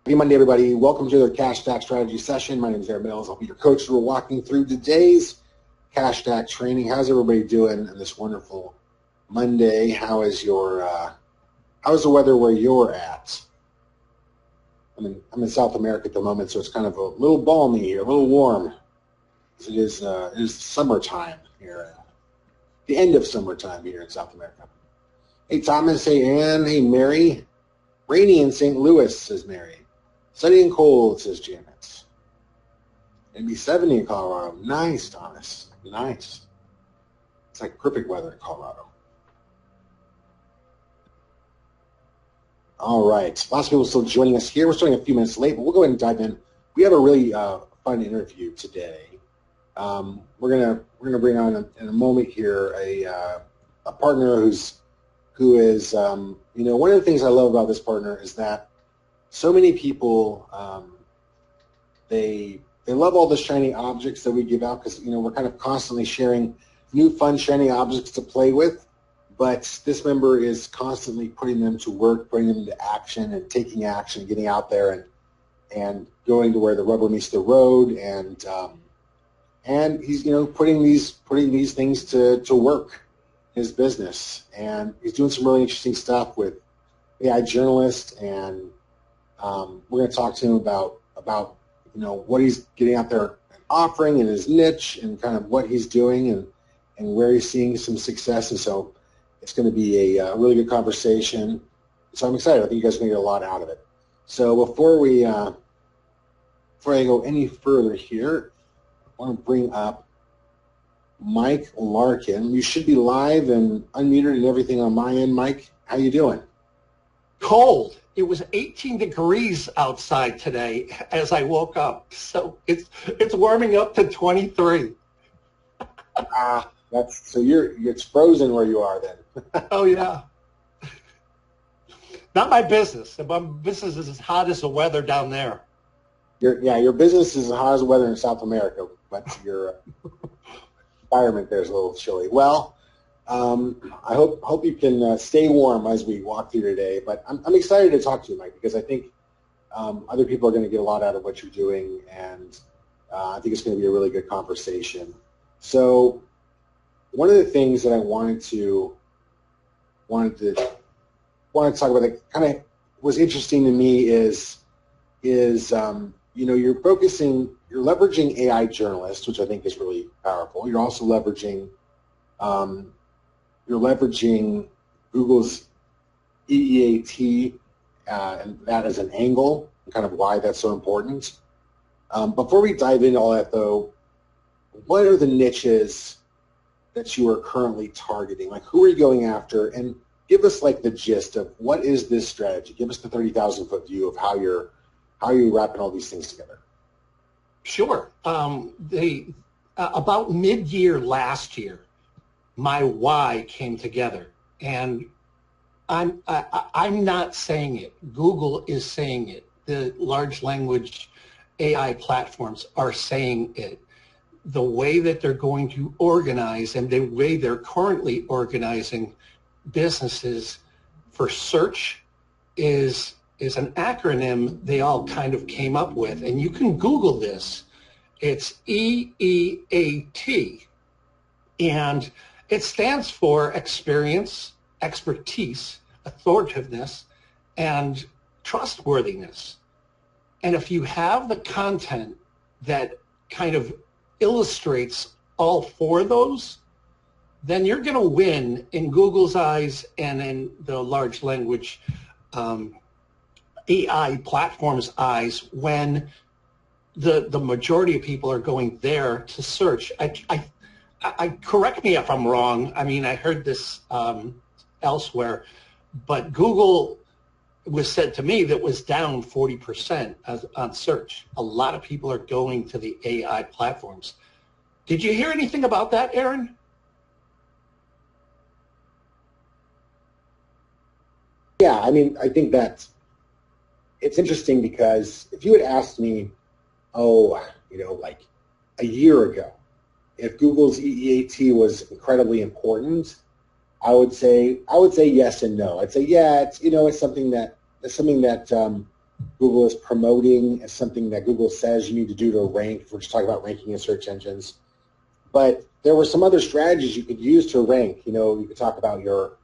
Happy Monday, everybody. Welcome to the CashStack strategy session. My name is Aaron Mills. I'll be your coach. We're walking through today's CashStack training. How's everybody doing on this wonderful Monday? How's the weather where you're at? I'm in South America at the moment, so it's kind of a little balmy here, a little warm. It is summertime here, the end of summertime here in South America. Hey, Thomas. Hey, Ann. Hey, Mary. Rainy in St. Louis, says Mary. Sunny and cold, says Janet. It'd be 70 in Colorado. Nice, Thomas. Nice. It's like perfect weather in Colorado. All right. Lots of people still joining us here. We're starting a few minutes late, but we'll go ahead and dive in. We have a really fun interview today. We're gonna bring on in a moment here a partner who is one of the things I love about this partner is that so many people they love all the shiny objects that we give out because we're kind of constantly sharing new fun shiny objects to play with, but this member is constantly putting them to work, putting them into action and taking action, getting out there and going to where the rubber meets the road, and he's putting these things to work in his business, and he's doing some really interesting stuff with AI journalists, and we're going to talk to him about what he's getting out there and offering and his niche and kind of what he's doing and where he's seeing some success. And so it's going to be a really good conversation. So I'm excited. I think you guys are going to get a lot out of it. So before I go any further here, I want to bring up Mike Larkin. You should be live and unmuted and everything on my end. Mike, how you doing? Cold. It was 18 degrees outside today as I woke up, so it's warming up to 23. It's frozen where you are then. Oh yeah. Not my business. My business is as hot as the weather down there. Your business is as hot as the weather in South America, but your environment there is a little chilly. Well, I hope you can stay warm as we walk through today. But I'm excited to talk to you, Mike, because I think other people are going to get a lot out of what you're doing, and I think it's going to be a really good conversation. So one of the things that I wanted to talk about that kind of was interesting to me is you're leveraging AI journalists, which I think is really powerful. You're also leveraging Google's EEAT and that as an angle, and kind of why that's so important. Before we dive into all that, though, what are the niches that you are currently targeting? Like, who are you going after? And give us like the gist of what is this strategy. Give us the 30,000-foot view of how you're wrapping all these things together. Sure. About mid-year last year, my why came together, and I'm not saying it. Google is saying it. The large language AI platforms are saying it. The way that they're going to organize and the way they're currently organizing businesses for search is an acronym they all kind of came up with, and you can Google this. It's EEAT, and it stands for experience, expertise, authoritativeness, and trustworthiness. And if you have the content that kind of illustrates all four of those, then you're going to win in Google's eyes and in the large language AI platform's eyes when the majority of people are going there to search. I correct me if I'm wrong. I mean, I heard this elsewhere, but Google was said to me that was down 40% on search. A lot of people are going to the AI platforms. Did you hear anything about that, Aaron? Yeah, I mean, I think that it's interesting because if you had asked me, like a year ago, if Google's EEAT was incredibly important, I would say yes and no. I'd say, yeah, it's something that Google is promoting as something that Google says you need to do to rank. If we're just talking about ranking in search engines. But there were some other strategies you could use to rank. You could talk about your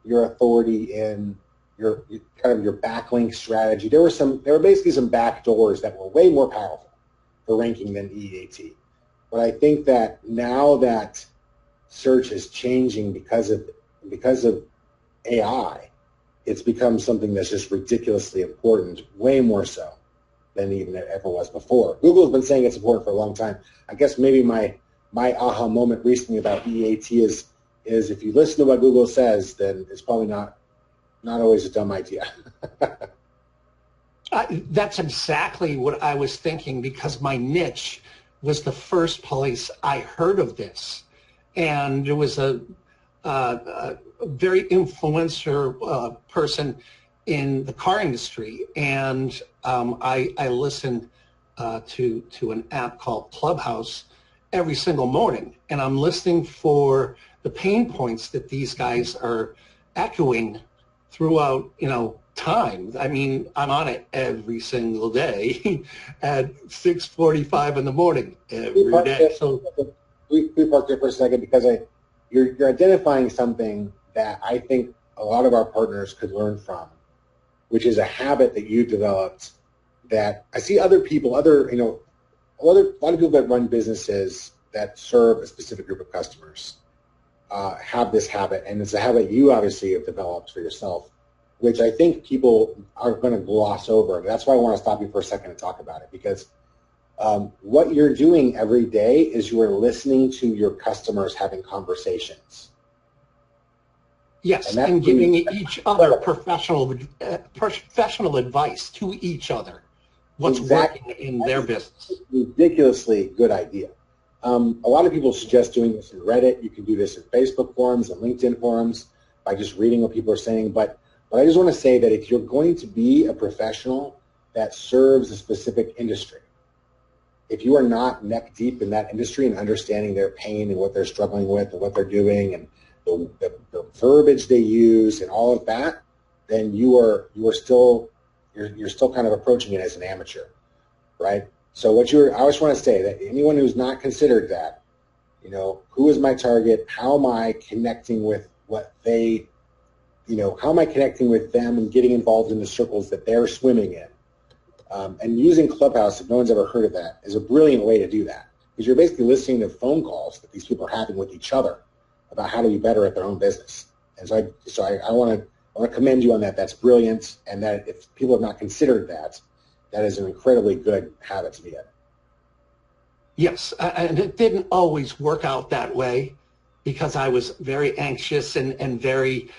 authority in your kind of your backlink strategy. There were basically some back doors that were way more powerful for ranking than EEAT. But I think that now that search is changing because of AI, it's become something that's just ridiculously important, way more so than even it ever was before. Google's been saying it's important for a long time. I guess maybe my aha moment recently about EEAT is if you listen to what Google says, then it's probably not always a dumb idea. That's exactly what I was thinking, because my niche was the first place I heard of this. And there was a very influential person in the car industry, and I listened to an app called Clubhouse every single morning, and I'm listening for the pain points that these guys are echoing throughout, time. I mean, I'm on it every single day at 6:45 in the morning every day. So we parked there for a second because you're identifying something that I think a lot of our partners could learn from, which is a habit that you developed that I see other people, a lot of people that run businesses that serve a specific group of customers have this habit, and it's a habit you obviously have developed for yourself, which I think people are going to gloss over. And that's why I want to stop you for a second and talk about it, because what you're doing every day is you are listening to your customers having conversations. Yes, and giving each other professional advice to each other. What's working in their business. Ridiculously good idea. A lot of people suggest doing this in Reddit. You can do this in Facebook forums and LinkedIn forums by just reading what people are saying. But I just want to say that if you're going to be a professional that serves a specific industry, if you are not neck deep in that industry and understanding their pain and what they're struggling with and what they're doing and the verbiage they use and all of that, then you're still kind of approaching it as an amateur, right? So I always want to say that anyone who's not considered that, who is my target? How am I connecting with how am I connecting with them and getting involved in the circles that they're swimming in? And using Clubhouse, if no one's ever heard of that, is a brilliant way to do that, because you're basically listening to phone calls that these people are having with each other about how to be better at their own business. And so I want to commend you on that. That's brilliant, and that if people have not considered that, that is an incredibly good habit to be in. Yes, and it didn't always work out that way, because I was very anxious and very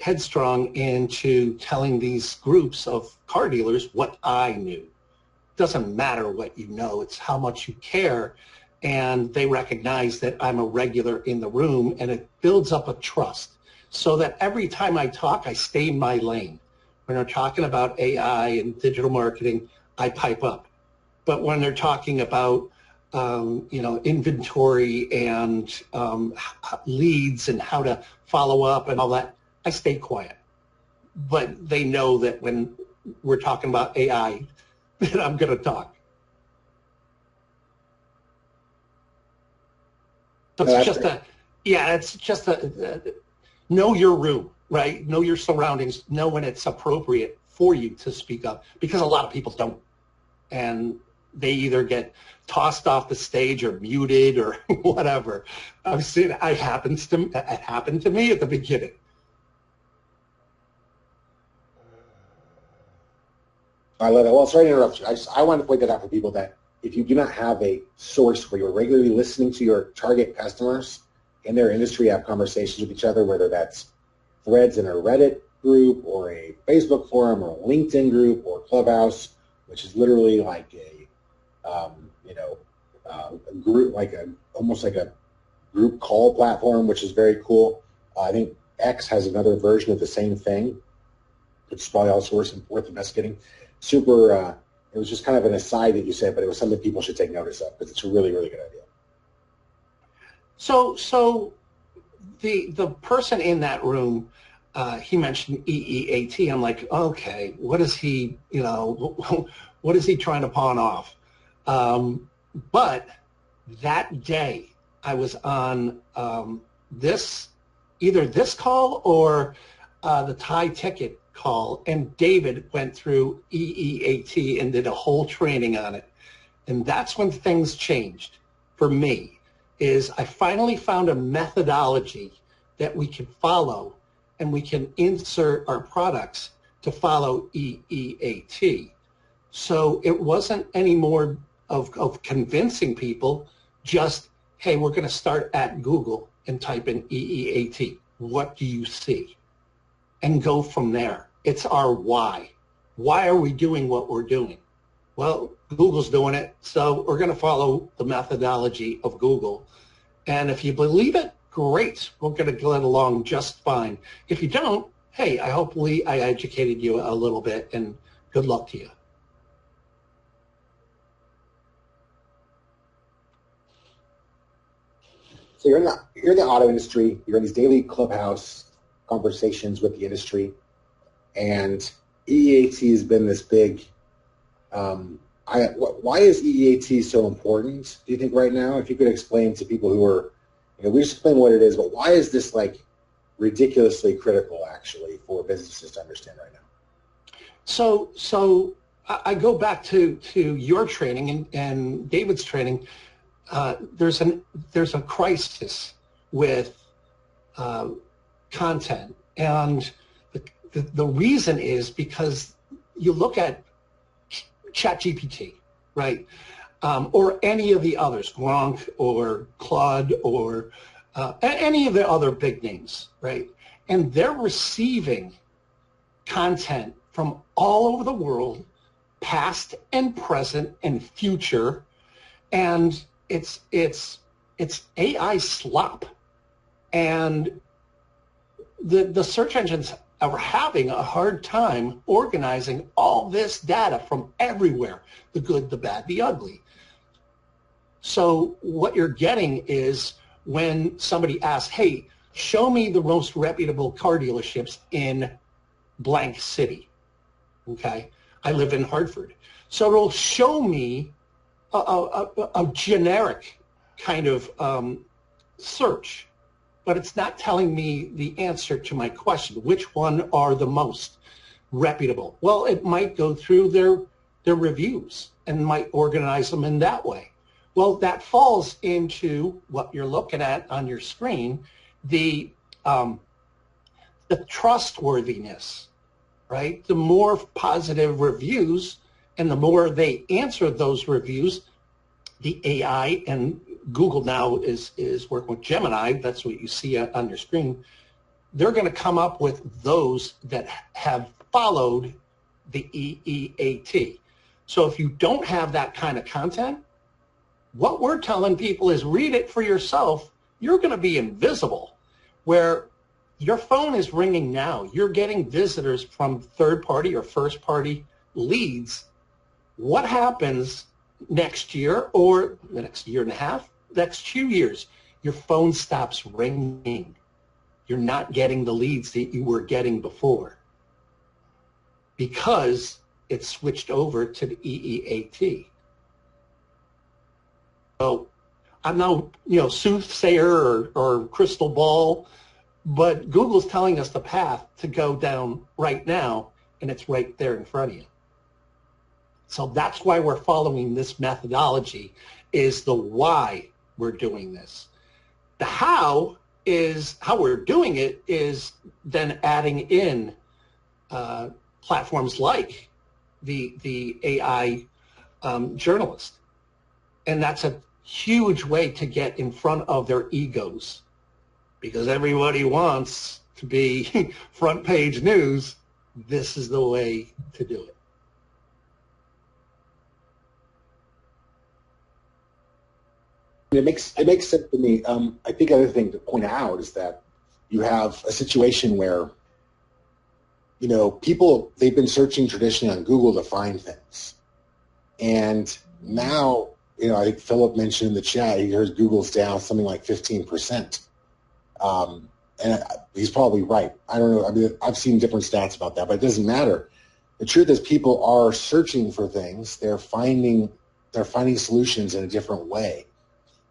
headstrong into telling these groups of car dealers what I knew. It doesn't matter what you know, it's how much you care, and they recognize that I'm a regular in the room, and it builds up a trust, so that every time I talk, I stay in my lane. When they're talking about AI and digital marketing, I pipe up. But when they're talking about inventory and leads and how to follow up and all that, I stay quiet. But they know that when we're talking about AI, that I'm going to talk. So it's just a know your room, right? Know your surroundings. Know when it's appropriate for you to speak up, because a lot of people don't, and they either get tossed off the stage or muted or whatever. I've seen it happened to me at the beginning. I love it. Well, sorry to interrupt you. I want to point that out for people, that if you do not have a source where you're regularly listening to your target customers in their industry have conversations with each other, whether that's threads in a Reddit group or a Facebook forum or a LinkedIn group or Clubhouse, which is literally like a group, almost like a group call platform, which is very cool. I think X has another version of the same thing, which is probably also worth investigating. It was just kind of an aside that you said, but it was something people should take notice of, because it's a really, really good idea. So the person in that room, he mentioned EEAT. I'm like, okay, what is he, what is he trying to pawn off? But that day I was on either this call or the Thai ticket call, and David went through EEAT and did a whole training on it. And that's when things changed for me, is I finally found a methodology that we can follow, and we can insert our products to follow EEAT. So it wasn't any more of convincing people, just, hey, we're going to start at Google and type in EEAT. What do you see? And go from there. It's our why. Why are we doing what we're doing? Well, Google's doing it, so we're going to follow the methodology of Google. And if you believe it, great. We're going to get along just fine. If you don't, hey, hopefully I educated you a little bit, and good luck to you. So you're in the auto industry. You're in these daily clubhouse conversations with the industry, and EEAT has been this big. Why is EEAT so important, do you think, right now? If you could explain to people who are, we just explain what it is, but why is this like ridiculously critical, actually, for businesses to understand right now? So I go back to your training and David's training. There's a crisis with content, and the reason is because you look at ChatGPT, right, or any of the others, Gronk or Claude or any of the other big names, right, and they're receiving content from all over the world, past and present and future, and it's AI slop, and the search engines are having a hard time organizing all this data from everywhere, the good, the bad, the ugly. So what you're getting is when somebody asks, hey, show me the most reputable car dealerships in blank city, okay? I live in Hartford. So it'll show me a generic kind of search, but it's not telling me the answer to my question. Which one are the most reputable? Well, it might go through their reviews and might organize them in that way. Well, that falls into what you're looking at on your screen, the trustworthiness, right? The more positive reviews and the more they answer those reviews, the AI, and Google now is working with Gemini, that's what you see on your screen, they're going to come up with those that have followed the EEAT. So if you don't have that kind of content, what we're telling people is read it for yourself. You're going to be invisible. Where your phone is ringing now, you're getting visitors from third-party or first-party leads. What happens next year or the next year and a half, next 2 years? Your phone stops ringing. You're not getting the leads that you were getting before because it switched over to the EEAT. So I'm no soothsayer or crystal ball, but Google's telling us the path to go down right now, and it's right there in front of you. So that's why we're following this methodology, is the why we're doing this. The how we're doing it is then adding in platforms like the AI journalist. And that's a huge way to get in front of their egos, because everybody wants to be front page news. This is the way to do it. It makes sense to me. I think the other thing to point out is that you have a situation where, people, they've been searching traditionally on Google to find things. And now, I think Philip mentioned in the chat, he heard Google's down something like 15%. and he's probably right. I don't know. I mean, I've seen different stats about that, but it doesn't matter. The truth is, people are searching for things. They're finding solutions in a different way.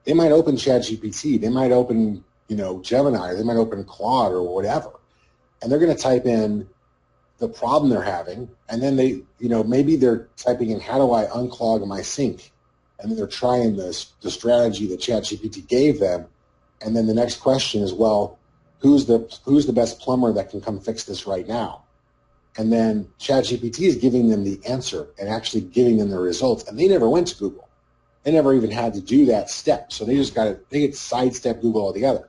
They might open ChatGPT. They might open, Gemini. Or they might open Claude or whatever, and they're going to type in the problem they're having, and then they, maybe they're typing in, how do I unclog my sink? And then they're trying the strategy that ChatGPT gave them, and then the next question is, well, who's the best plumber that can come fix this right now? And then ChatGPT is giving them the answer and actually giving them the results, and they never went to Google. They never even had to do that step, so they get sidestep Google altogether.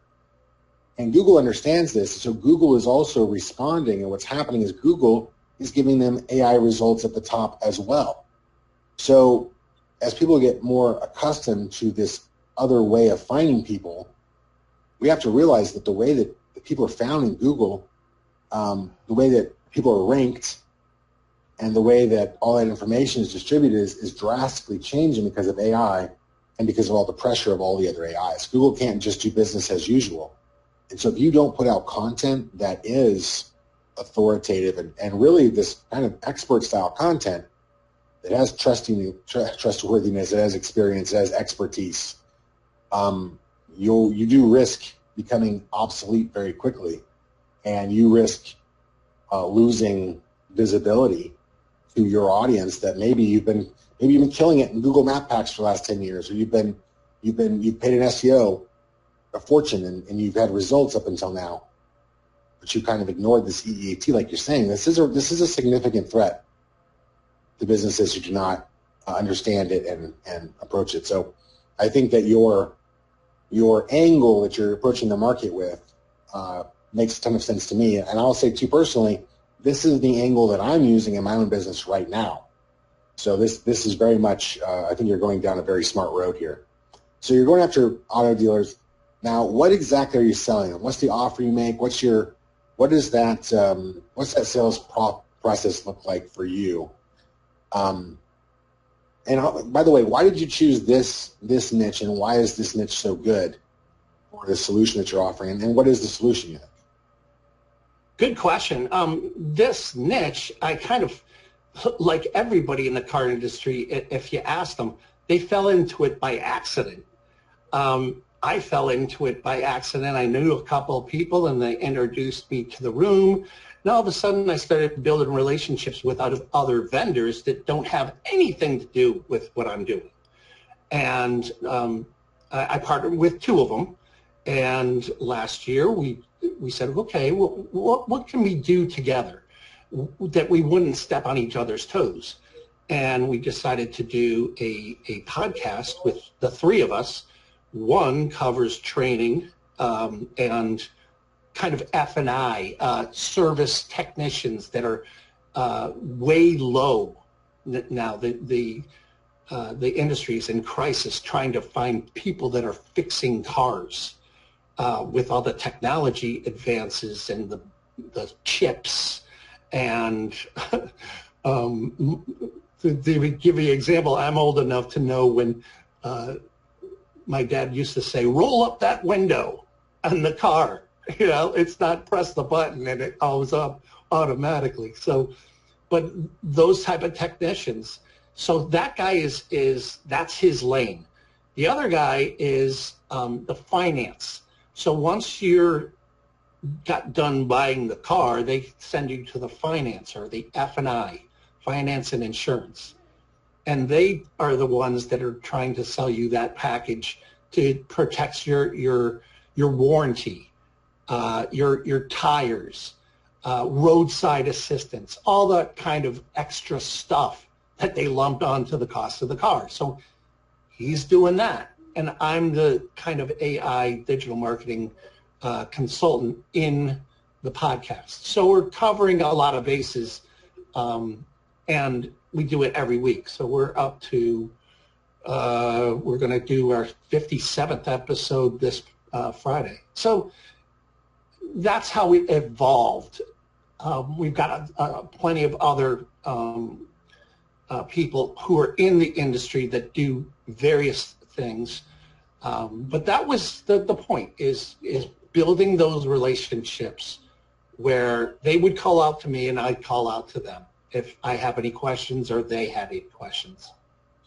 And Google understands this, so Google is also responding, and what's happening is Google is giving them AI results at the top as well. So as people get more accustomed to this other way of finding people, we have to realize that the way that people are found in Google, the way that people are ranked, and the way that all that information is distributed is drastically changing because of AI and because of all the pressure of all the other AIs. Google can't just do business as usual. And so if you don't put out content that is authoritative and really this kind of expert-style content that has trustworthiness, it has experience, it has expertise, you do risk becoming obsolete very quickly, and you risk losing visibility to your audience that maybe you've been killing it in Google Map Packs for the last 10 years, or you've paid an SEO a fortune and you've had results up until now, but you kind of ignored this EEAT, like you're saying. This is a significant threat to businesses who do not understand it and approach it. So I think that your angle that you're approaching the market with makes a ton of sense to me. And I'll say too, personally, this is the angle that I'm using in my own business right now. So this is very much, I think you're going down a very smart road here. So you're going after auto dealers. Now, what exactly are you selling them? What's the offer you make? What's that sales process look like for you? And by the way, why did you choose this niche, and why is this niche so good for the solution that you're offering? And what is the solution you have? Good question. This niche, I kind of, like everybody in the car industry, if you ask them, they fell into it by accident. I fell into it by accident. I knew a couple of people, and they introduced me to the room. And all of a sudden, I started building relationships with other vendors that don't have anything to do with what I'm doing. And I partnered with two of them. And last year, we said, okay, well, what can we do together that we wouldn't step on each other's toes? And we decided to do a podcast with the three of us. One covers training and kind of F&I, service technicians that are way low now. The industry is in crisis, trying to find people that are fixing cars with all the technology advances and the chips. And to give you an example, I'm old enough to know when my dad used to say, roll up that window on the car. It's not press the button and it goes up automatically. So, but those type of technicians. So that guy that's his lane. The other guy is the finance. So once you're got done buying the car, they send you to the financer, the F&I, finance and insurance. And they are the ones that are trying to sell you that package to protect your warranty, your tires, roadside assistance, all that kind of extra stuff that they lumped onto the cost of the car. So he's doing that. And I'm the kind of AI digital marketing consultant in the podcast. So we're covering a lot of bases, and we do it every week. So we're up to, we're going to do our 57th episode this Friday. So that's how we evolved. We've got plenty of other people who are in the industry that do various things. But that was the point, is building those relationships where they would call out to me and I'd call out to them if I have any questions or they had any questions.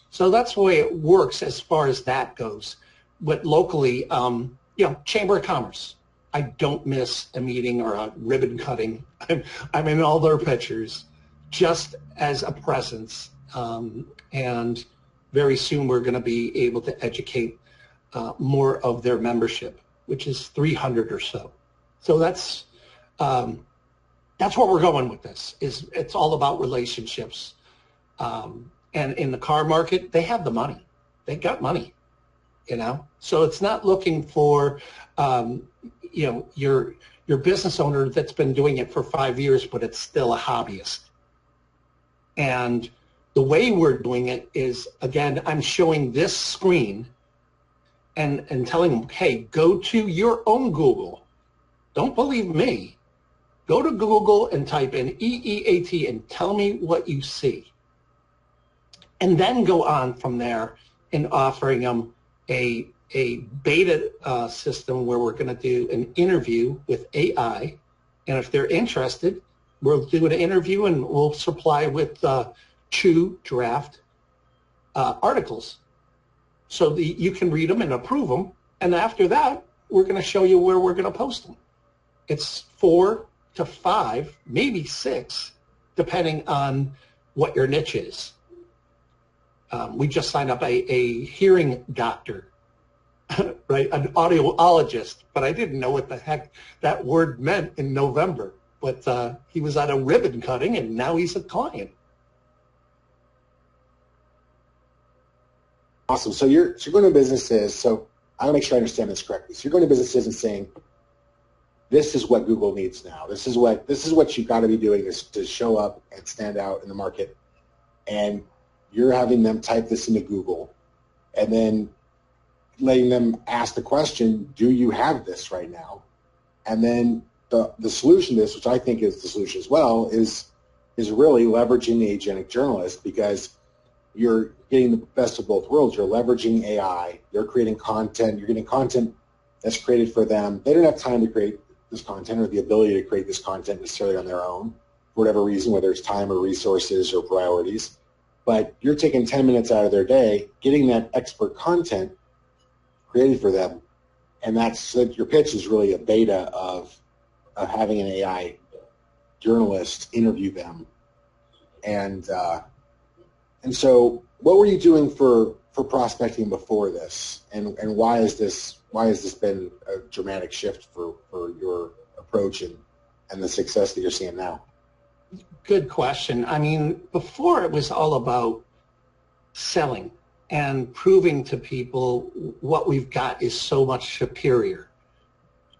So that's the way it works as far as that goes. But locally, Chamber of Commerce. I don't miss a meeting or a ribbon cutting. I'm in all their pictures just as a presence. And very soon we're going to be able to educate more of their membership, which is 300 or so. So that's where we're going with this. It's all about relationships. And in the car market, they have the money. They got money, So it's not looking for, your business owner that's been doing it for 5 years, but it's still a hobbyist. And the way we're doing it is, again, I'm showing this screen and telling them, hey, go to your own Google. Don't believe me. Go to Google and type in EEAT and tell me what you see. And then go on from there in offering them a beta system where we're going to do an interview with AI. And if they're interested, we'll do an interview and we'll supply with two draft articles. So you can read them and approve them. And after that, we're going to show you where we're going to post them. It's 4 to 5, maybe 6, depending on what your niche is. We just signed up a hearing doctor, right, an audiologist, but I didn't know what the heck that word meant in November. But he was at a ribbon cutting, and now he's a client. Awesome. So you're going to businesses. So I want to make sure I understand this correctly. So you're going to businesses and saying, this is what Google needs now. This is what you've got to be doing is to show up and stand out in the market. And you're having them type this into Google, and then letting them ask the question, do you have this right now? And then the solution to this, which I think is the solution as well, is really leveraging the agentic journalist, because you're getting the best of both worlds. You're leveraging AI. They're creating content. You're getting content that's created for them. They don't have time to create this content or the ability to create this content necessarily on their own for whatever reason, whether it's time or resources or priorities. But you're taking 10 minutes out of their day, getting that expert content created for them, and that's your pitch is really a beta of having an AI journalist interview them. And so what were you doing for prospecting before this, and why has this been a dramatic shift for your approach and the success that you're seeing now? Good question. I mean, before it was all about selling and proving to people what we've got is so much superior.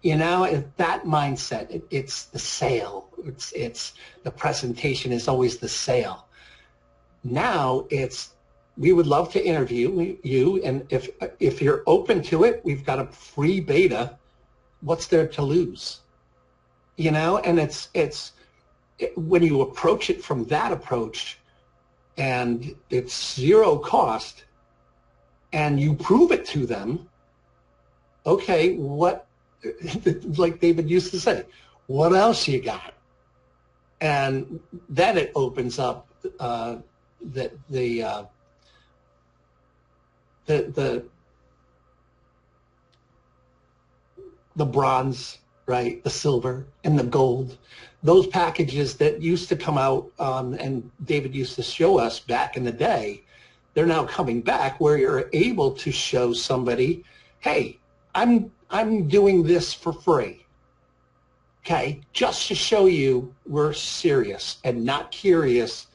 That mindset, it's the sale. It's the presentation is always the sale. Now we would love to interview you, and if you're open to it, we've got a free beta. What's there to lose? And it's when you approach it from that approach, and it's zero cost, and you prove it to them, okay, what, like David used to say, what else you got? And then it opens up the bronze, right, the silver and the gold, those packages that used to come out, and David used to show us back in the day, they're now coming back where you're able to show somebody, hey, I'm doing this for free, okay, just to show you we're serious and not curious.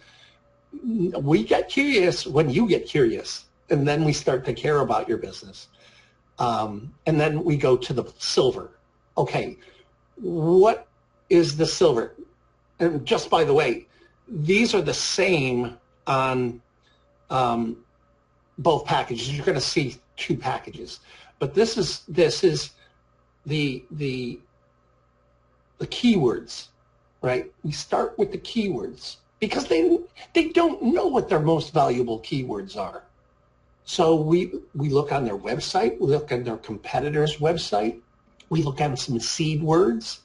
We get curious when you get curious, and then we start to care about your business. And then we go to the silver. Okay, what is the silver? And just by the way, these are the same on both packages. You're going to see two packages, but this is the keywords, right? We start with the keywords because they don't know what their most valuable keywords are. So we look on their website, we look on their competitor's website, We look at some seed words.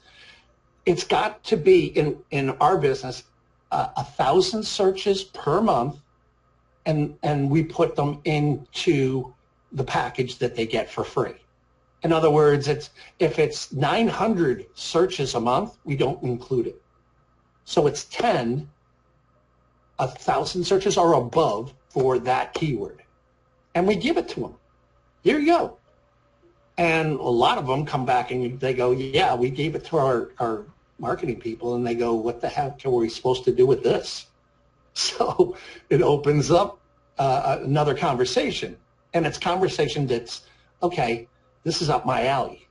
It's got to be, in our business, 1,000 searches per month, and we put them into the package that they get for free. In other words, if it's 900 searches a month, we don't include it. So it's 10, 1,000 searches or above for that keyword. And we give it to them. Here you go. And a lot of them come back and they go, yeah, we gave it to our marketing people, and they go, what the heck are we supposed to do with this? So it opens up another conversation. And it's conversation that's, okay, this is up my alley.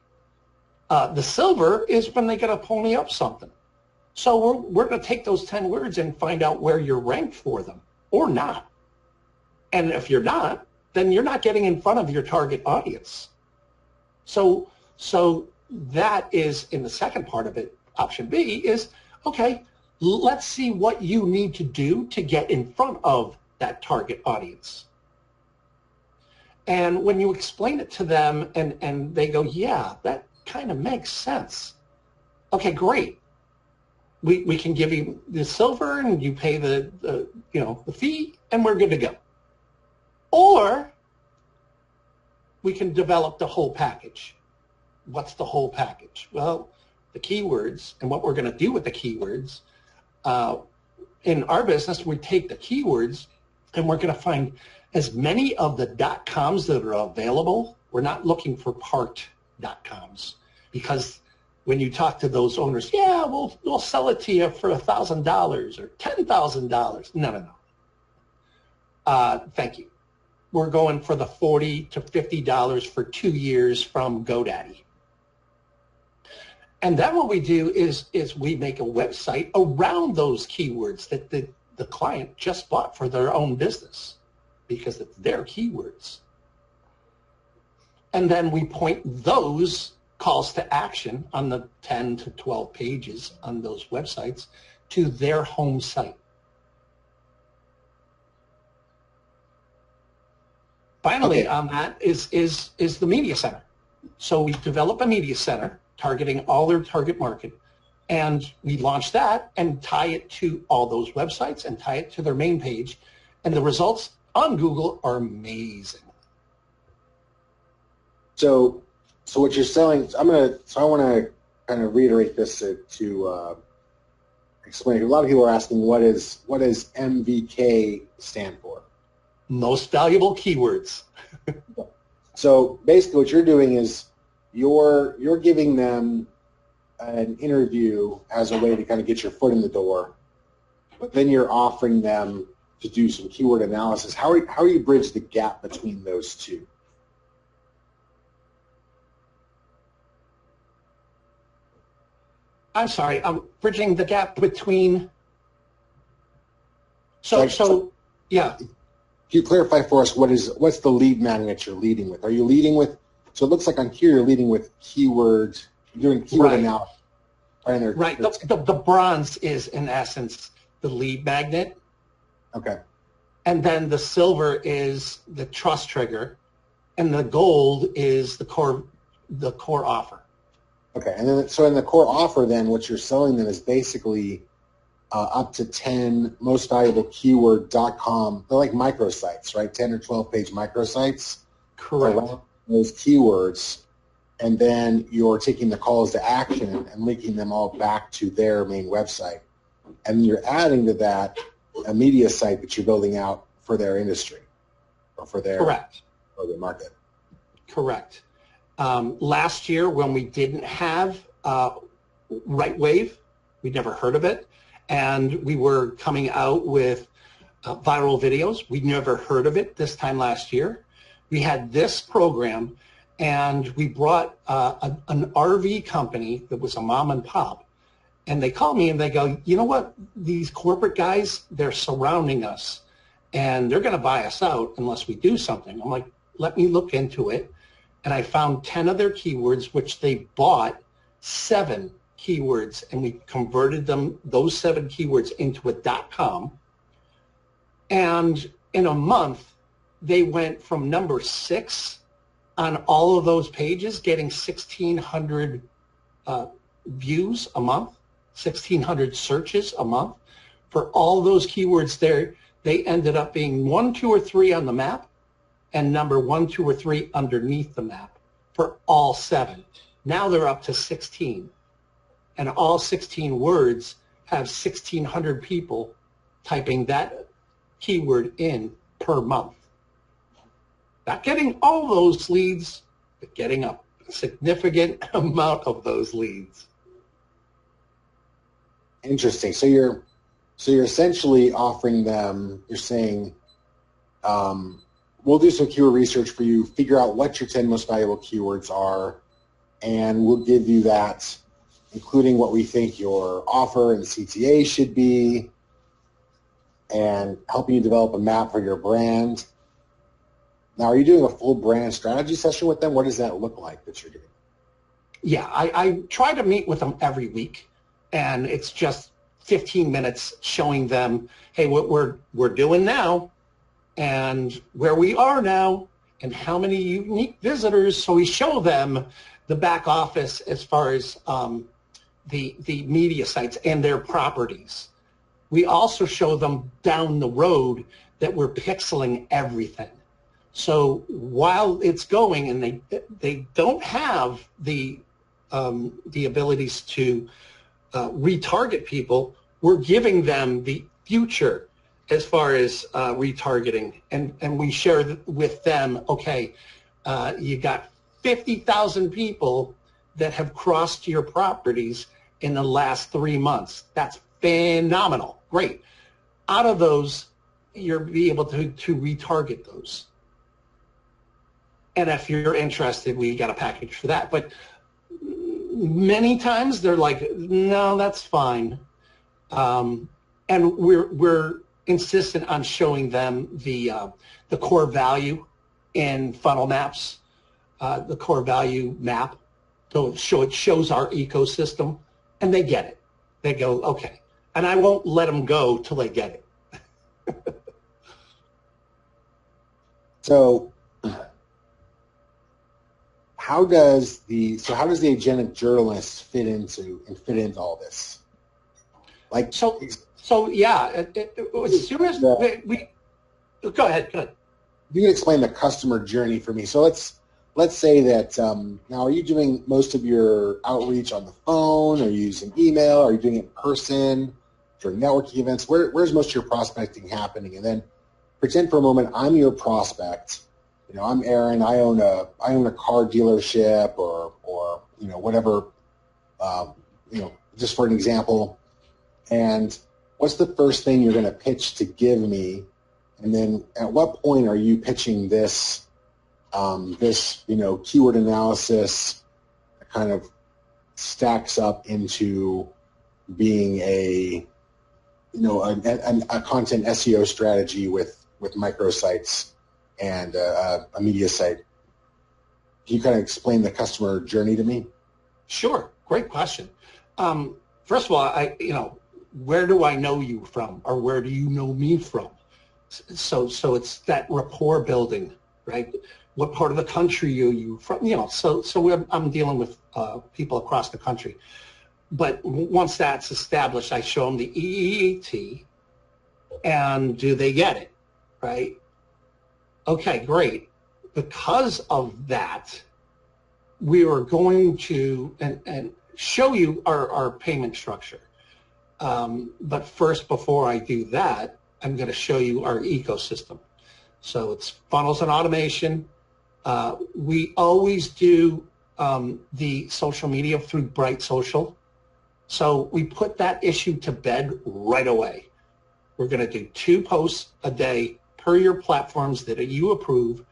The silver is when they got to pony up something. So we're going to take those 10 words and find out where you're ranked for them or not. And if you're not, then you're not getting in front of your target audience. So that is, in the second part of it, option B is, okay, let's see what you need to do to get in front of that target audience. And when you explain it to them and they go, yeah, that kind of makes sense. Okay, great. We can give you the silver and you pay the fee and we're good to go. Or we can develop the whole package. What's the whole package? Well, the keywords and what we're going to do with the keywords. In our business, we take the keywords and we're going to find as many of the .coms that are available. We're not looking for part .coms, because when you talk to those owners, yeah, we'll sell it to you for $1,000 or $10,000. No. Thank you. We're going for the $40 to $50 for 2 years from GoDaddy. And then what we do is we make a website around those keywords that the client just bought for their own business, because it's their keywords. And then we point those calls to action on the 10 to 12 pages on those websites to their home site. Finally, okay, on that is the media center. So we develop a media center targeting all their target market, and we launch that and tie it to all those websites and tie it to their main page, and the results on Google are amazing. So what you're selling, I want to kind of reiterate this to explain. A lot of people are asking, what does MVK stand for? Most valuable keywords. So basically what you're doing is you're giving them an interview as a way to kind of get your foot in the door, but then you're offering them to do some keyword analysis. How do you bridge the gap between those two? I'm sorry, I'm bridging the gap between. So yeah. Can you clarify for us what's the lead magnet you're leading with? Are you leading with? So it looks like on here you're leading with keywords, doing keyword analysis. Right. The bronze is in essence the lead magnet. Okay. And then the silver is the trust trigger, and the gold is the core offer. Okay, and then so in the core offer, then what you're selling them is basically up to 10 most valuable keyword.com. They're like microsites, right? 10 or 12 page microsites. Correct. Around those keywords, and then you're taking the calls to action and linking them all back to their main website, and you're adding to that a media site that you're building out for their industry or for their market. Correct. Last year, when we didn't have RightWave, we'd never heard of it, and we were coming out with viral videos. We'd never heard of it this time last year. We had this program, and we brought an RV company that was a mom and pop, and they called me and they go, you know what, these corporate guys, they're surrounding us, and they're going to buy us out unless we do something. I'm like, let me look into it. And I found 10 of their keywords, which they bought 7 keywords, and we converted those 7 keywords into a .com. And in a month, they went from number 6 on all of those pages, getting 1,600 views a month, 1,600 searches a month. For all those keywords there, they ended up being 1, 2, or 3 on the map and number 1, 2, or 3 underneath the map for all 7. Now they're up to 16. And all 16 words have 1,600 people typing that keyword in per month. Not getting all those leads, but getting a significant amount of those leads. Interesting. So you're essentially offering them, you're saying, we'll do some keyword research for you, figure out what your 10 most valuable keywords are, and we'll give you that, including what we think your offer and CTA should be, and helping you develop a map for your brand. Now, are you doing a full brand strategy session with them? What does that look like that you're doing? Yeah, I try to meet with them every week, and it's just 15 minutes showing them, hey, what we're doing now and where we are now and how many unique visitors. So we show them the back office as far as the media sites and their properties. We also show them down the road that we're pixeling everything. So while it's going and they don't have the abilities to retarget people, we're giving them the future as far as retargeting. And we share with them, okay, you got 50,000 people that have crossed your properties in the last 3 months. That's phenomenal. Great. Out of those, you'll be able to retarget those. And if you're interested, we got a package for that. But many times they're like, no, that's fine. And we're insistent on showing them the core value in funnel maps, the core value map. So it shows our ecosystem, and they get it. They go, okay. And I won't let them go till they get it. So how does the agentic journalist fit into all this? Like so yeah. As soon as we go ahead. You can explain the customer journey for me. So let's say that now, are you doing most of your outreach on the phone? Are you using email? Are you doing it in person during networking events? Where's most of your prospecting happening? And then pretend for a moment I'm your prospect. You know, I'm Aaron. I own a car dealership or whatever. Just for an example. And what's the first thing you're going to pitch to give me? And then at what point are you pitching this keyword analysis that kind of stacks up into being a content SEO strategy with microsites and a media site? Can you kind of explain the customer journey to me? Sure. Great question. First of all, where do I know you from, or where do you know me from? So it's that rapport building, right? What part of the country are you from? I'm dealing with people across the country. But once that's established, I show them the EEAT, and do they get it, right? Okay, great. Because of that, we are going to and show you our payment structure. But first, before I do that, I'm going to show you our ecosystem. So it's funnels and automation. We always do the social media through Bright Social. So we put that issue to bed right away. We're going to do 2 posts a day per your platforms that you approve,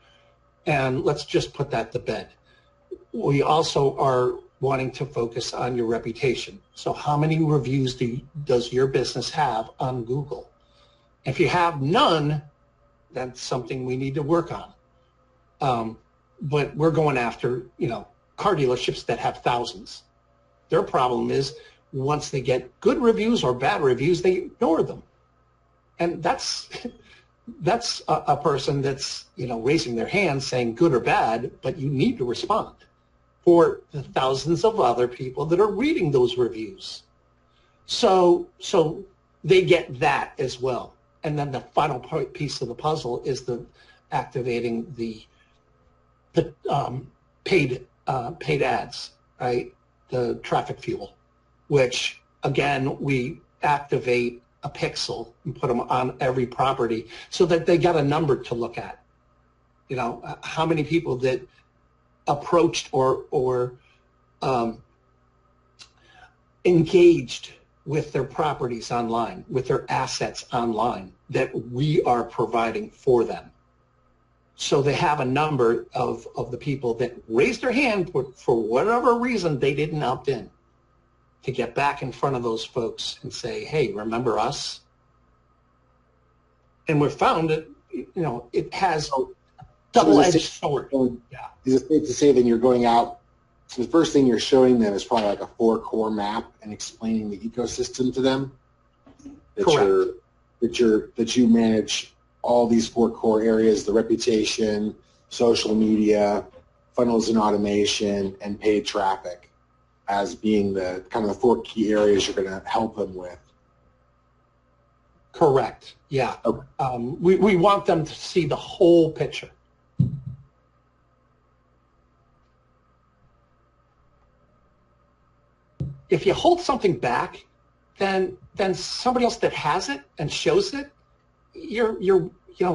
and let's just put that to bed. We also are wanting to focus on your reputation. So how many reviews does your business have on Google? If you have none, that's something we need to work on. But we're going after, car dealerships that have thousands. Their problem is once they get good reviews or bad reviews, they ignore them. And that's that's a person that's, raising their hand saying good or bad, but you need to respond for the thousands of other people that are reading those reviews. So they get that as well. And then the final piece of the puzzle is the activating the paid ads, right? The traffic fuel, which again, we activate a pixel and put them on every property so that they got a number to look at. How many people that approached or engaged with their properties online, with their assets online that we are providing for them. So they have a number of the people that raised their hand for whatever reason they didn't opt in, to get back in front of those folks and say, hey, remember us? And we've found that, it has double-edged sword. Yeah. Is it safe to say that you're going out, so the first thing you're showing them is probably like a 4-core map and explaining the ecosystem to them? Correct. That you manage all these 4 core areas, the reputation, social media, funnels and automation, and paid traffic, as being the kind of the 4 key areas you're going to help them with. Correct. Yeah. Okay. We want them to see the whole picture. If you hold something back, then somebody else that has it and shows it, you're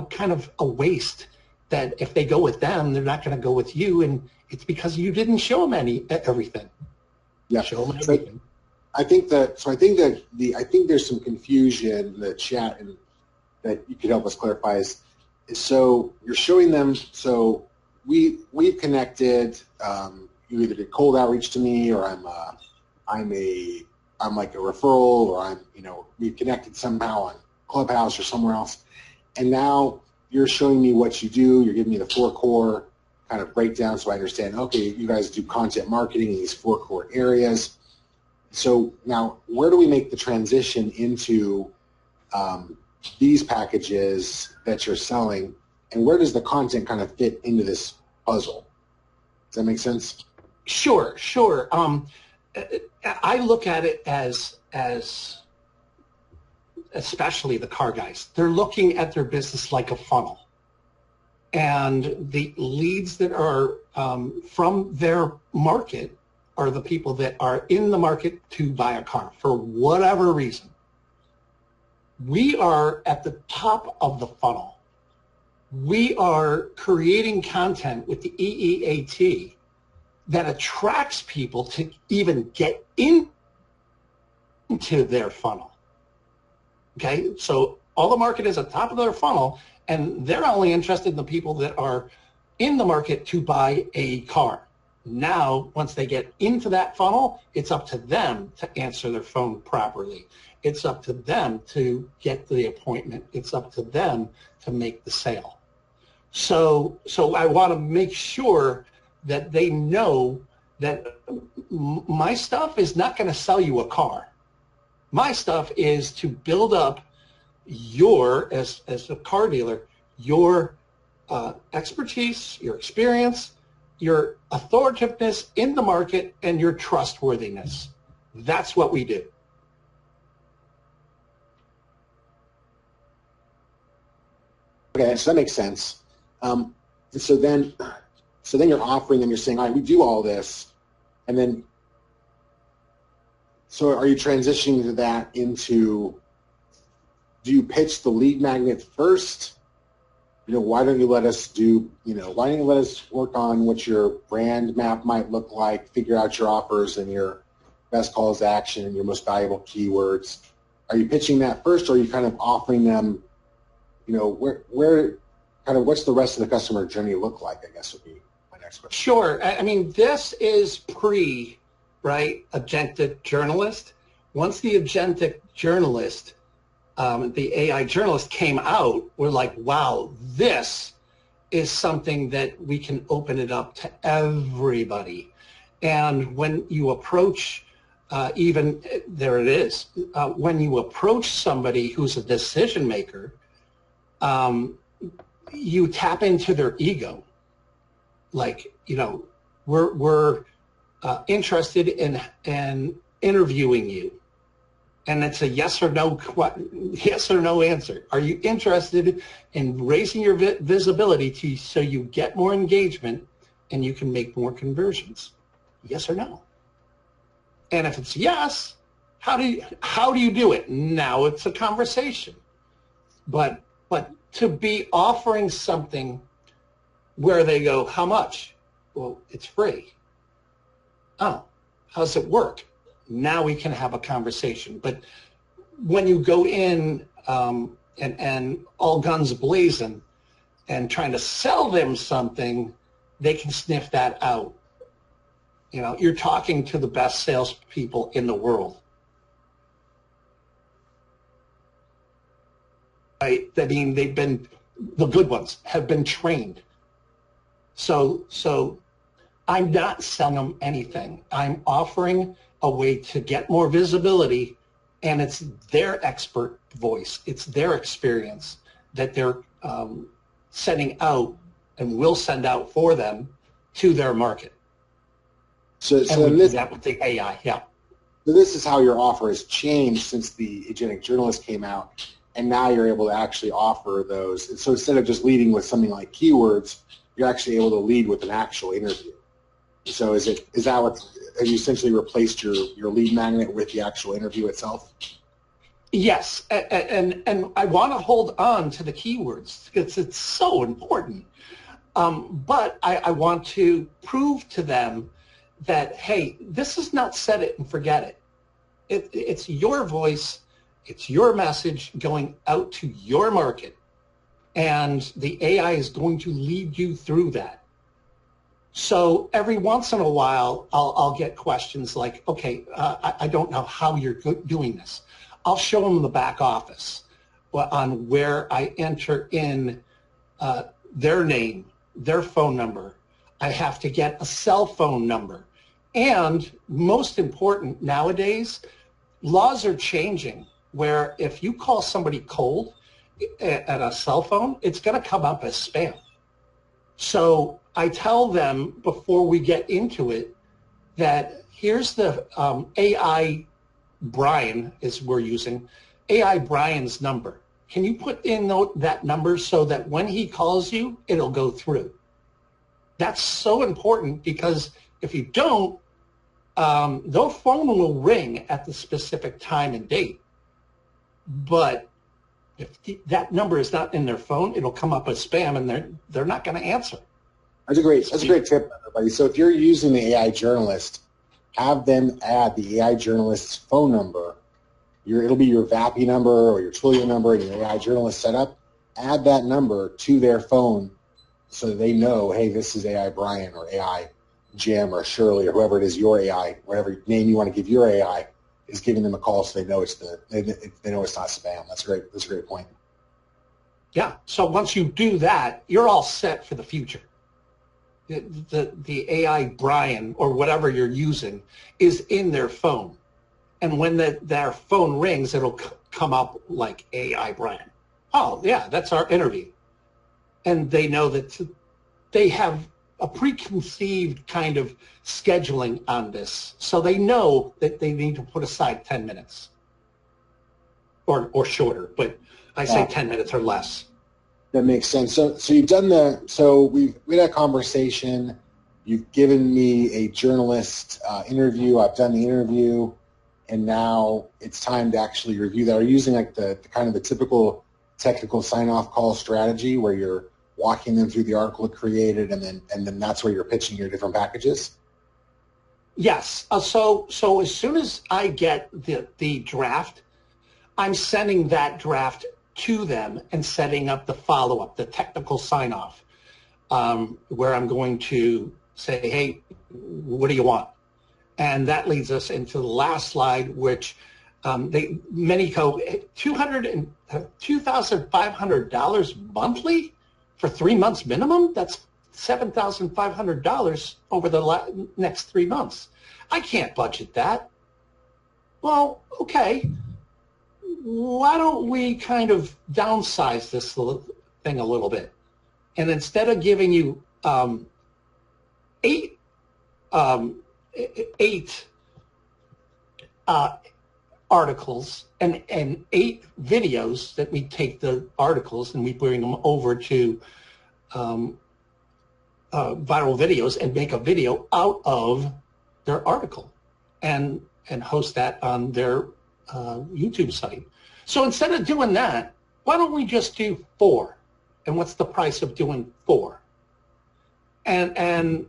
kind of a waste. That if they go with them, they're not going to go with you, and it's because you didn't show them everything. Yeah. Show them everything. I think there's some confusion in the chat, and that you could help us clarify is so you're showing them. So we've connected. You either did cold outreach to me, or I'm like a referral, or we've connected somehow on Clubhouse or somewhere else, and now you're showing me what you do. You're giving me the 4 core kind of breakdown, so I understand. Okay, you guys do content marketing in these 4 core areas. So now, where do we make the transition into these packages that you're selling, and where does the content kind of fit into this puzzle? Does that make sense? Sure. I look at it as especially the car guys. They're looking at their business like a funnel, and the leads that are from their market are the people that are in the market to buy a car for whatever reason. We are at the top of the funnel. We are creating content with the EEAT that attracts people to even get into their funnel. Okay, so all the market is at the top of their funnel, and they're only interested in the people that are in the market to buy a car. Now, once they get into that funnel, it's up to them to answer their phone properly. It's up to them to get the appointment. It's up to them to make the sale. So I want to make sure that they know that my stuff is not going to sell you a car. My stuff is to build up as a car dealer, your expertise, your experience, your authoritativeness in the market, and your trustworthiness. That's what we do. Okay, so that makes sense. And so then you're offering them, you're saying, all right, we do all this, and then, so are you transitioning that into, do you pitch the lead magnet first? Why don't you let us work on what your brand map might look like, figure out your offers and your best calls to action and your most valuable keywords? Are you pitching that first, or are you kind of offering them, where kind of what's the rest of the customer journey look like, I guess would be my next question. Sure. I mean, this is agentic journalist. Once the agentic journalist, the AI journalist came out, we're like, wow, this is something that we can open it up to everybody. And when you approach, when you approach somebody who's a decision maker, you tap into their ego. Like, we're interested in interviewing you. And it's a yes or no answer. Are you interested in raising your visibility so you get more engagement and you can make more conversions? Yes or no? And if it's yes, how do you do it? Now it's a conversation. But to be offering something where they go, how much? Well, it's free. Oh, how does it work? Now we can have a conversation. But when you go in and all guns blazing and trying to sell them something, they can sniff that out. You're talking to the best salespeople in the world. Right? I mean, the good ones have been trained. So I'm not selling them anything. I'm offering a way to get more visibility, and it's their expert voice. It's their experience that they're sending out and will send out for them to their market. So we do that with the AI, yeah. So this is how your offer has changed since the Agentic Journalist came out, and now you're able to actually offer those. So instead of just leading with something like keywords, you're actually able to lead with an actual interview. So have you essentially replaced your lead magnet with the actual interview itself? Yes, and I want to hold on to the keywords because it's so important. But I want to prove to them that, hey, this is not set it and forget it. It's your voice, it's your message going out to your market, and the AI is going to lead you through that. So every once in a while, I'll get questions like, okay, I don't know how you're doing this. I'll show them the back office on where I enter in their name, their phone number. I have to get a cell phone number. And most important nowadays, laws are changing where if you call somebody cold at a cell phone, it's going to come up as spam. So I tell them before we get into it that here's the AI Brian is we're using, AI Brian's number. Can you put in that number so that when he calls you, it'll go through? That's so important because if you don't, their phone will ring at the specific time and date. But if that number is not in their phone, it'll come up as spam, and they're not going to answer. That's a great tip, everybody. So if you're using the AI Journalist, have them add the AI Journalist's phone number. It'll be your VAPI number or your Twilio number and your AI Journalist setup. Add that number to their phone so they know, hey, this is AI Brian or AI Jim or Shirley or whoever it is, your AI, whatever name you want to give your AI, is giving them a call so they know it's not spam. That's a great point. Yeah. So once you do that, you're all set for the future. The AI Brian or whatever you're using is in their phone. And when their phone rings, it'll come up like AI Brian. Oh, yeah, that's our interview. And they know that they have a preconceived kind of scheduling on this. So they know that they need to put aside 10 minutes or shorter, but I say 10 minutes or less. That makes sense. So you've done we had a conversation. You've given me a journalist interview. I've done the interview, and now it's time to actually review that. Are you using like the kind of the typical technical sign-off call strategy where you're walking them through the article created, and then that's where you're pitching your different packages? Yes. So as soon as I get the draft, I'm sending that draft to them and setting up the follow-up, the technical sign-off, where I'm going to say, hey, what do you want? And that leads us into the last slide, which many go $2,500 monthly for 3 months minimum. That's $7,500 over the next 3 months. I can't budget that. Well, okay. why don't we kind of downsize this thing a little bit? And instead of giving you eight articles and 8 videos, that we take the articles and we bring them over to viral videos and make a video out of their article and host that on their YouTube site. So instead of doing that, why don't we just do 4? And what's the price of doing 4? And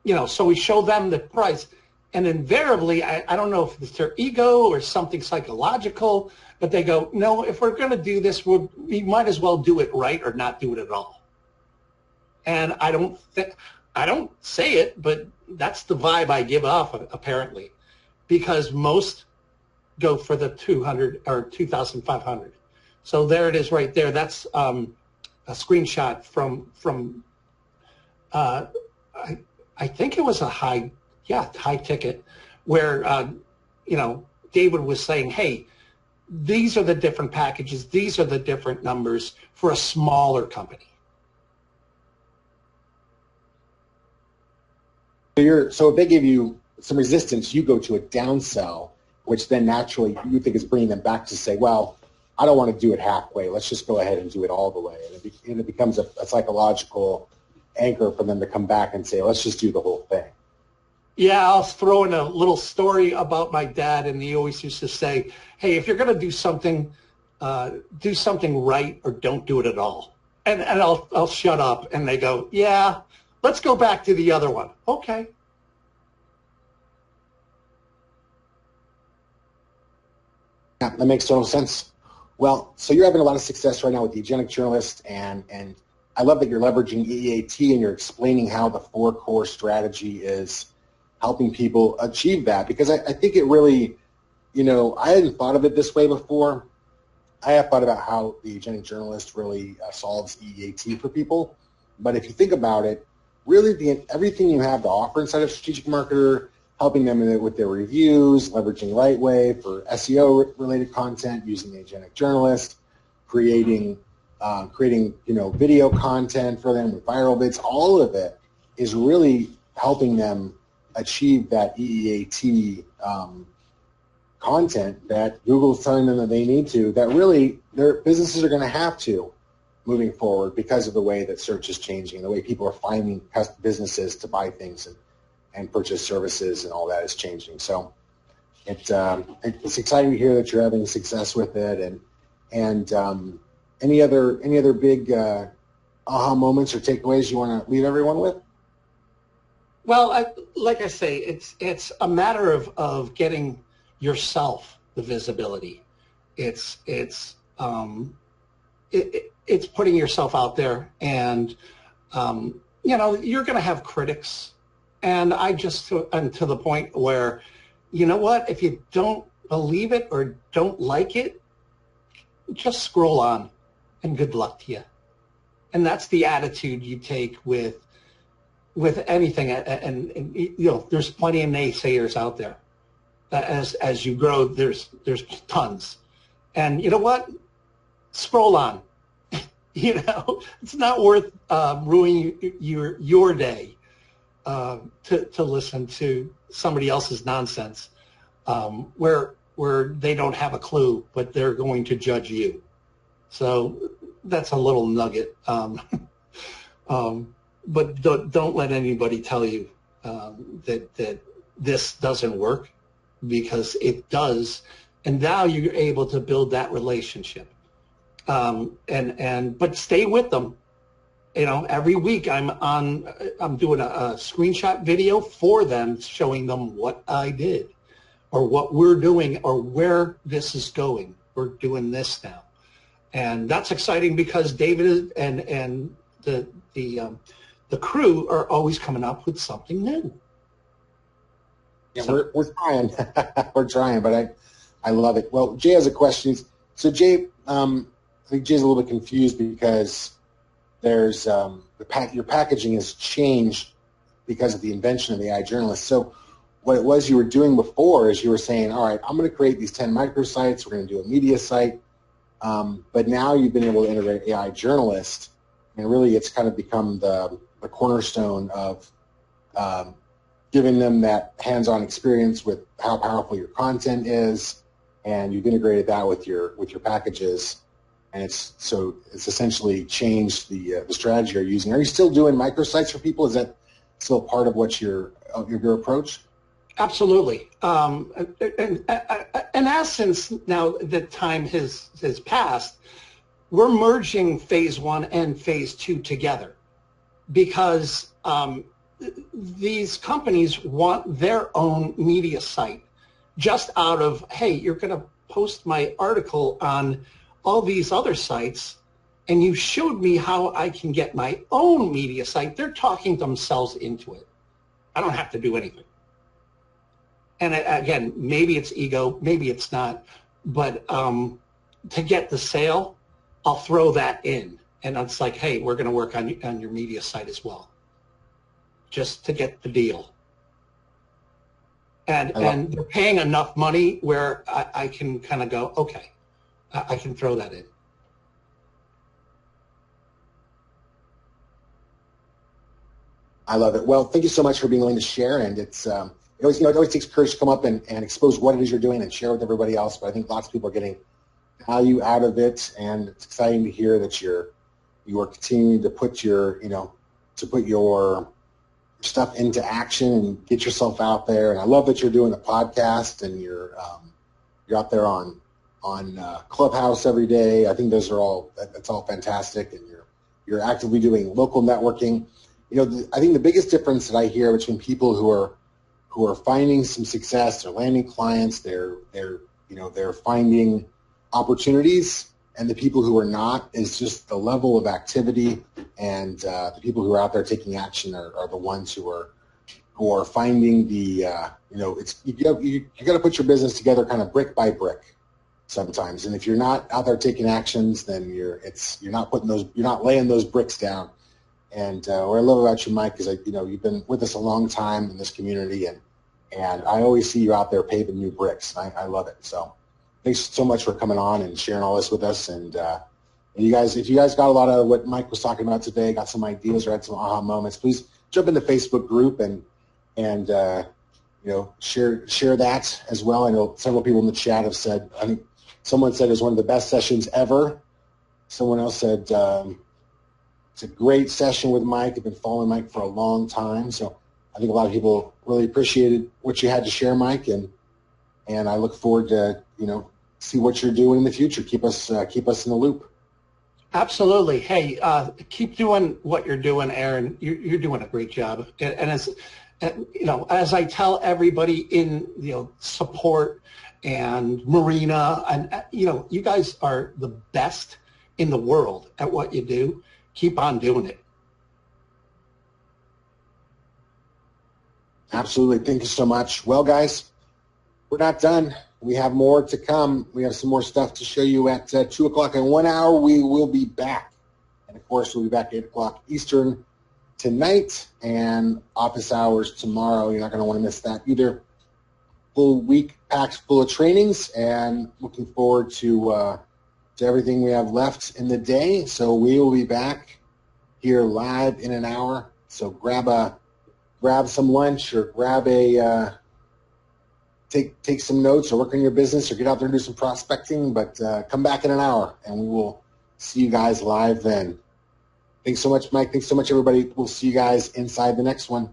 you know, so we show them the price. And invariably, I don't know if it's their ego or something psychological, but they go, no, if we're going to do this, we might as well do it right or not do it at all. And I don't say it, but that's the vibe I give off, apparently, because most go for the 200 or 2,500. So there it is right there. That's a screenshot from I think it was a high ticket, where you know, David was saying, hey, these are the different packages, these are the different numbers for a smaller company. So if they give you some resistance, you go to a downsell, which then naturally you think is bringing them back to say, well, I don't want to do it halfway. Let's just go ahead and do it all the way. And it becomes a psychological anchor for them to come back and say, let's just do the whole thing. Yeah, I'll throw in a little story about my dad, and he always used to say, hey, if you're going to do something right or don't do it at all. And I'll shut up, and they go, yeah, let's go back to the other one. Okay. Yeah, that makes total sense. Well, so you're having a lot of success right now with the Agentic Journalist, and I love that you're leveraging EEAT and you're explaining how the 4 core strategy is helping people achieve that, because I think it really, you know, I hadn't thought of it this way before. I have thought about how the Agentic Journalist really solves EEAT for people, but if you think about it, really everything you have to offer inside of Strategic Marketer, helping them with their reviews, leveraging Lightwave for SEO-related content, using the Agentic Journalist, creating you know, video content for them with viral vids, all of it is really helping them achieve that EEAT content that Google's telling them that they need to, that really their businesses are going to have to moving forward because of the way that search is changing, the way people are finding businesses to buy things and purchase services, and all that is changing. So it's exciting to hear that you're having success with it. And any other big aha moments or takeaways you want to leave everyone with? Well, like I say, it's a matter of getting yourself the visibility. It's putting yourself out there, and you know, you're going to have critics. And I'm to the point where, you know what, if you don't believe it or don't like it, just scroll on, and good luck to you. And that's the attitude you take with anything. And you know, there's plenty of naysayers out there. As you grow, there's tons. And you know what? Scroll on. You know, it's not worth ruining your day to listen to somebody else's nonsense, where they don't have a clue, but they're going to judge you. So that's a little nugget. But don't let anybody tell you that this doesn't work, because it does. And now you're able to build that relationship. But stay with them. You know, every week I'm doing a screenshot video for them, showing them what I did, or what we're doing, or where this is going. We're doing this now. And that's exciting, because David and the crew are always coming up with something new. Yeah, so, we're trying. We're trying, but I love it. Well, Jay has a question. So Jay, I think Jay's a little bit confused because there's your packaging has changed because of the invention of the AI journalist. So what it was you were doing before is you were saying, all right, I'm going to create these 10 microsites. We're going to do a media site. But now you've been able to integrate AI Journalist, and really it's kind of become the cornerstone of giving them that hands-on experience with how powerful your content is, and you've integrated that with your packages, and it's essentially changed the strategy you're using. Are you still doing microsites for people? Is that still part of what your approach? Absolutely. In essence, now that time has passed, we're merging phase 1 and phase 2 together because these companies want their own media site just out of, hey, you're going to post my article on all these other sites, and you showed me how I can get my own media site. They're talking themselves into it. I don't have to do anything. And again, maybe it's ego, maybe it's not, but to get the sale, I'll throw that in. And it's like, hey, we're going to work on your media site as well, just to get the deal. And they're paying enough money where I can kind of go, okay, I can throw that in. I love it. Well, thank you so much for being willing to share. And it's it always takes courage to come up and expose what it is you're doing and share with everybody else. But I think lots of people are getting value out of it, and it's exciting to hear that you are continuing to put your stuff into action and get yourself out there. And I love that you're doing a podcast and you're out there on Clubhouse every day. I think that's all fantastic, and you're actively doing local networking. I think the biggest difference that I hear between people who are finding some success, they're landing clients, they're finding opportunities, and the people who are not is just the level of activity, and the people who are out there taking action are the ones who are finding the you got to put your business together kind of brick by brick sometimes, and if you're not out there taking actions, then you're not laying those bricks down. And what I love about you, Mike, is you've been with us a long time in this community, and I always see you out there paving new bricks. I love it. So thanks so much for coming on and sharing all this with us. And you guys, if you guys got a lot of what Mike was talking about today, got some ideas or had some aha moments, please jump in the Facebook group and share that as well. I know several people in the chat have said, I think someone said it was one of the best sessions ever. Someone else said it's a great session with Mike. I've been following Mike for a long time, so I think a lot of people really appreciated what you had to share, Mike, and I look forward to see what you're doing in the future. Keep us in the loop. Absolutely. Hey, keep doing what you're doing, Aaron. You're doing a great job. And as I tell everybody in support and Marina, and you guys are the best in the world at what you do. Keep on doing it. Absolutely. Thank you so much. Well, guys, we're not done. We have more to come. We have some more stuff to show you at 2 o'clock. In 1 hour, we will be back. And, of course, we'll be back at 8 o'clock Eastern tonight and office hours tomorrow. You're not going to want to miss that either. Full week packed full of trainings, and looking forward to everything we have left in the day. So we will be back here live in an hour. So grab some lunch, or take some notes, or work on your business, or get out there and do some prospecting. But come back in an hour, and we will see you guys live then. Thanks so much, Mike. Thanks so much, everybody. We'll see you guys inside the next one.